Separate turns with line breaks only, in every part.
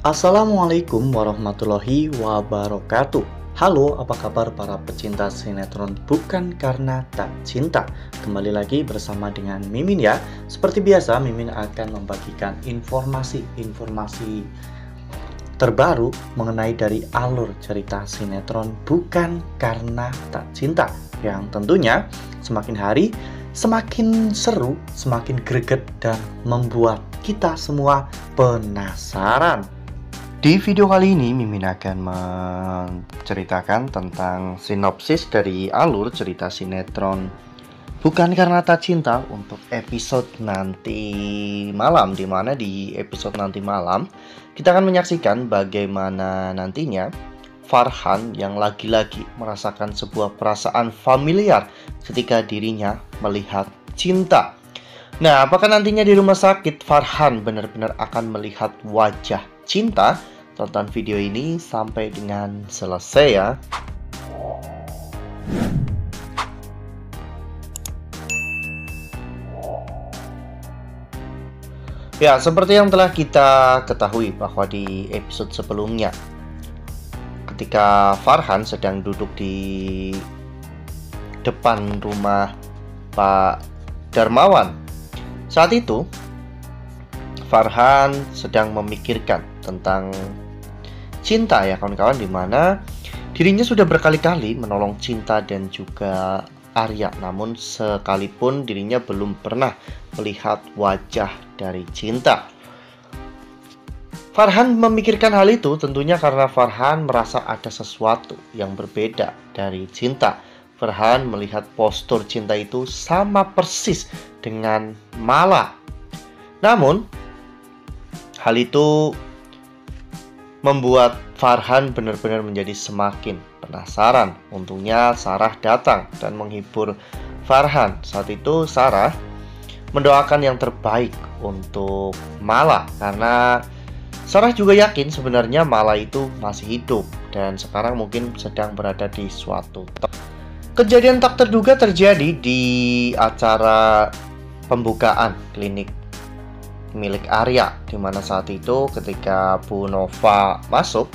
Assalamualaikum warahmatullahi wabarakatuh. Halo, apa kabar para pecinta sinetron Bukan Karena Tak Cinta? Kembali lagi bersama dengan Mimin ya. Seperti biasa, Mimin akan membagikan informasi-informasi terbaru mengenai dari alur cerita sinetron Bukan Karena Tak Cinta, yang tentunya semakin hari semakin seru, semakin greget, dan membuat kita semua penasaran. Di video kali ini, Mimin akan menceritakan tentang sinopsis dari alur cerita sinetron Bukan Karena Tak Cinta untuk episode nanti malam, dimana di episode nanti malam kita akan menyaksikan bagaimana nantinya Farhan yang lagi-lagi merasakan sebuah perasaan familiar ketika dirinya melihat cinta. Nah, apakah nantinya di rumah sakit Farhan benar-benar akan melihat wajah cinta? Tonton video ini sampai dengan selesai ya. Ya, seperti yang telah kita ketahui bahwa di episode sebelumnya, ketika Farhan sedang duduk di depan rumah Pak Darmawan, saat itu Farhan sedang memikirkan tentang cinta ya kawan-kawan, dimana dirinya sudah berkali-kali menolong Cinta dan juga Arya, namun sekalipun dirinya belum pernah melihat wajah dari Cinta. Farhan memikirkan hal itu tentunya karena Farhan merasa ada sesuatu yang berbeda dari Cinta. Farhan melihat postur Cinta itu sama persis dengan Mala. Namun hal itu membuat Farhan benar-benar menjadi semakin penasaran. Untungnya Sarah datang dan menghibur Farhan. Saat itu Sarah mendoakan yang terbaik untuk Mala, karena Sarah juga yakin sebenarnya Mala itu masih hidup dan sekarang mungkin sedang berada di suatu kejadian tak terduga terjadi di acara pembukaan klinik milik Arya, dimana saat itu ketika Bu Nova masuk,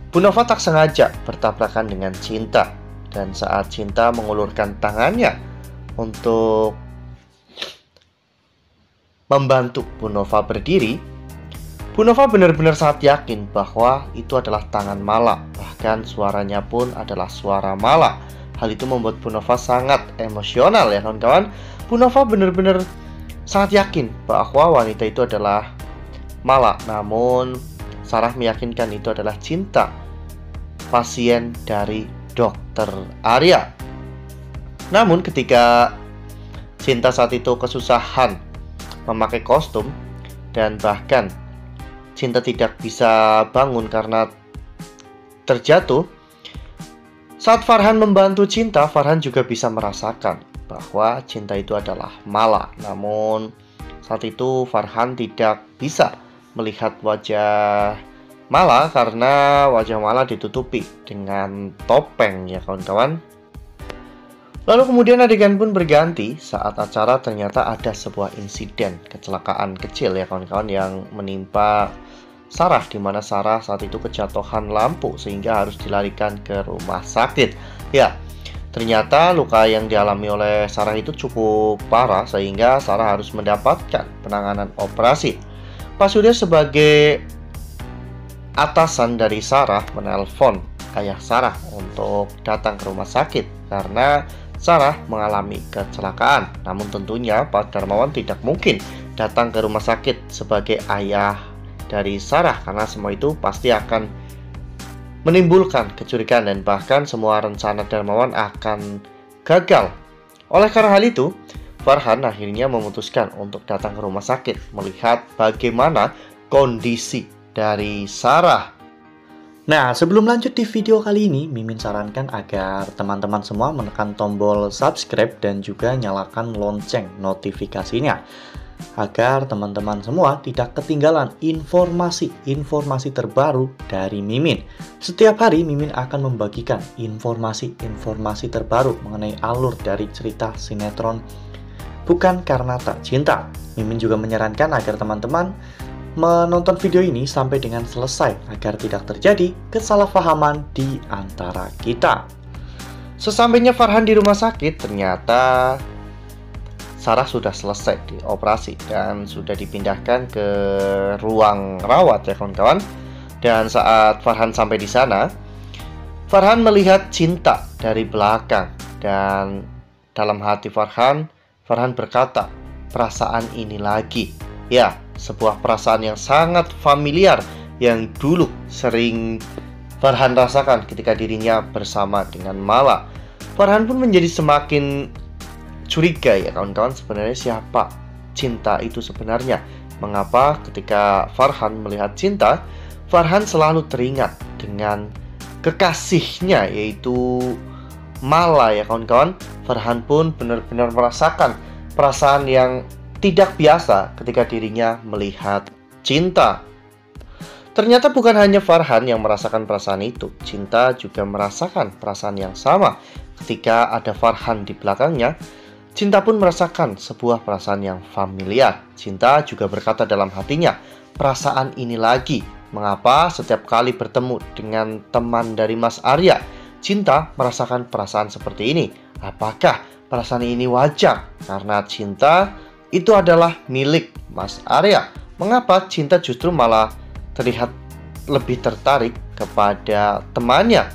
Bu Nova tak sengaja bertabrakan dengan Cinta, dan saat Cinta mengulurkan tangannya untuk membantu Bu Nova berdiri, Bu Nova benar-benar sangat yakin bahwa itu adalah tangan Mala, bahkan suaranya pun adalah suara Mala. Hal itu membuat Bu Nova sangat emosional ya kawan-kawan. Bu Nova benar-benar sangat yakin bahwa wanita itu adalah Mala, namun Sarah meyakinkan itu adalah Cinta, pasien dari dokter Arya. Namun ketika Cinta saat itu kesusahan memakai kostum dan bahkan Cinta tidak bisa bangun karena terjatuh, saat Farhan membantu Cinta, Farhan juga bisa merasakan bahwa Cinta itu adalah Mala. Namun saat itu Farhan tidak bisa melihat wajah Mala karena wajah Mala ditutupi dengan topeng ya kawan-kawan. Lalu kemudian adegan pun berganti saat acara ternyata ada sebuah insiden kecelakaan kecil ya kawan-kawan yang menimpa Sarah, di mana Sarah saat itu kejatuhan lampu sehingga harus dilarikan ke rumah sakit. Ya, ternyata luka yang dialami oleh Sarah itu cukup parah sehingga Sarah harus mendapatkan penanganan operasi. Pak Surya sebagai atasan dari Sarah menelpon ayah Sarah untuk datang ke rumah sakit karena Sarah mengalami kecelakaan. Namun tentunya Pak Darmawan tidak mungkin datang ke rumah sakit sebagai ayah dari Sarah karena semua itu pasti akan menimbulkan kecurigaan dan bahkan semua rencana Darmawan akan gagal. Oleh karena hal itu, Farhan akhirnya memutuskan untuk datang ke rumah sakit melihat bagaimana kondisi dari Sarah. Nah, sebelum lanjut di video kali ini, Mimin sarankan agar teman-teman semua menekan tombol subscribe dan juga nyalakan lonceng notifikasinya, agar teman-teman semua tidak ketinggalan informasi terbaru dari Mimin. Setiap hari Mimin akan membagikan informasi terbaru mengenai alur dari cerita sinetron Bukan Karena Tak Cinta. Mimin juga menyarankan agar teman-teman menonton video ini sampai dengan selesai agar tidak terjadi kesalahpahaman di antara kita. Sesampainya Farhan di rumah sakit, ternyata Sarah sudah selesai dioperasi dan sudah dipindahkan ke ruang rawat ya kawan-kawan. Dan saat Farhan sampai di sana, Farhan melihat Cinta dari belakang dan dalam hati Farhan berkata, perasaan ini lagi. Ya, sebuah perasaan yang sangat familiar yang dulu sering Farhan rasakan ketika dirinya bersama dengan Mala. Farhan pun menjadi semakin curiga ya kawan-kawan, sebenarnya siapa Cinta itu sebenarnya. Mengapa ketika Farhan melihat Cinta, Farhan selalu teringat dengan kekasihnya yaitu Mala ya kawan-kawan. Farhan pun benar-benar merasakan perasaan yang tidak biasa ketika dirinya melihat Cinta. Ternyata bukan hanya Farhan yang merasakan perasaan itu, Cinta juga merasakan perasaan yang sama. Ketika ada Farhan di belakangnya, Cinta pun merasakan sebuah perasaan yang familiar. Cinta juga berkata dalam hatinya, perasaan ini lagi. Mengapa setiap kali bertemu dengan teman dari Mas Arya, Cinta merasakan perasaan seperti ini? Apakah perasaan ini wajar? Karena Cinta itu adalah milik Mas Arya. Mengapa Cinta justru malah terlihat lebih tertarik kepada temannya?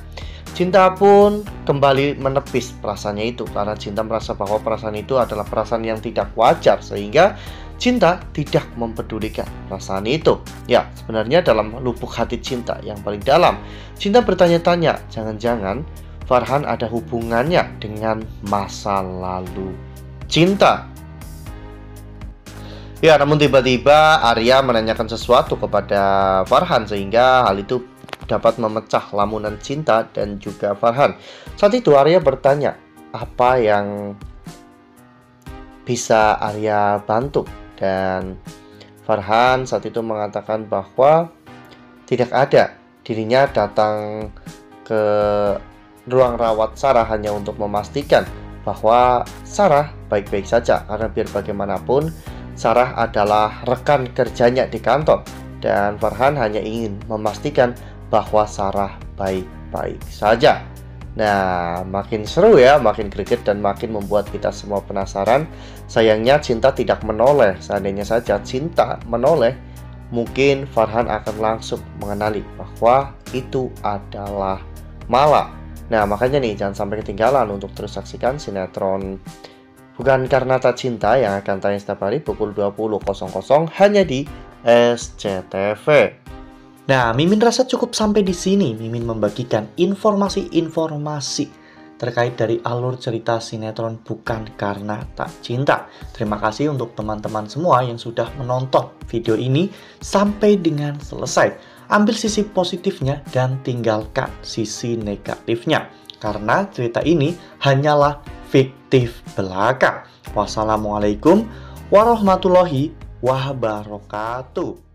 Cinta pun kembali menepis perasaannya itu karena Cinta merasa bahwa perasaan itu adalah perasaan yang tidak wajar, sehingga Cinta tidak mempedulikan perasaan itu. Ya, sebenarnya dalam lubuk hati Cinta yang paling dalam, Cinta bertanya-tanya, jangan-jangan Farhan ada hubungannya dengan masa lalu Cinta. Ya, namun tiba-tiba Arya menanyakan sesuatu kepada Farhan sehingga hal itu dapat memecah lamunan Cinta dan juga Farhan. Saat itu Arya bertanya, apa yang bisa Arya bantu? Dan Farhan saat itu mengatakan bahwa tidak ada, dirinya datang ke ruang rawat Sarah hanya untuk memastikan bahwa Sarah baik-baik saja, karena biar bagaimanapun Sarah adalah rekan kerjanya di kantor dan Farhan hanya ingin memastikan bahwa Sarah baik-baik saja. Nah, makin seru ya, makin greget dan makin membuat kita semua penasaran. Sayangnya Cinta tidak menoleh. Seandainya saja Cinta menoleh, mungkin Farhan akan langsung mengenali bahwa itu adalah Mala. Nah, makanya nih jangan sampai ketinggalan untuk terus saksikan sinetron Bukan Karena Tak Cinta yang akan tayang setiap hari pukul 20.00 hanya di SCTV. Nah, Mimin rasa cukup sampai di sini. Mimin membagikan informasi-informasi terkait dari alur cerita sinetron Bukan Karena Tak Cinta. Terima kasih untuk teman-teman semua yang sudah menonton video ini sampai dengan selesai. Ambil sisi positifnya dan tinggalkan sisi negatifnya. Karena cerita ini hanyalah fiktif belaka. Wassalamualaikum warahmatullahi wabarakatuh.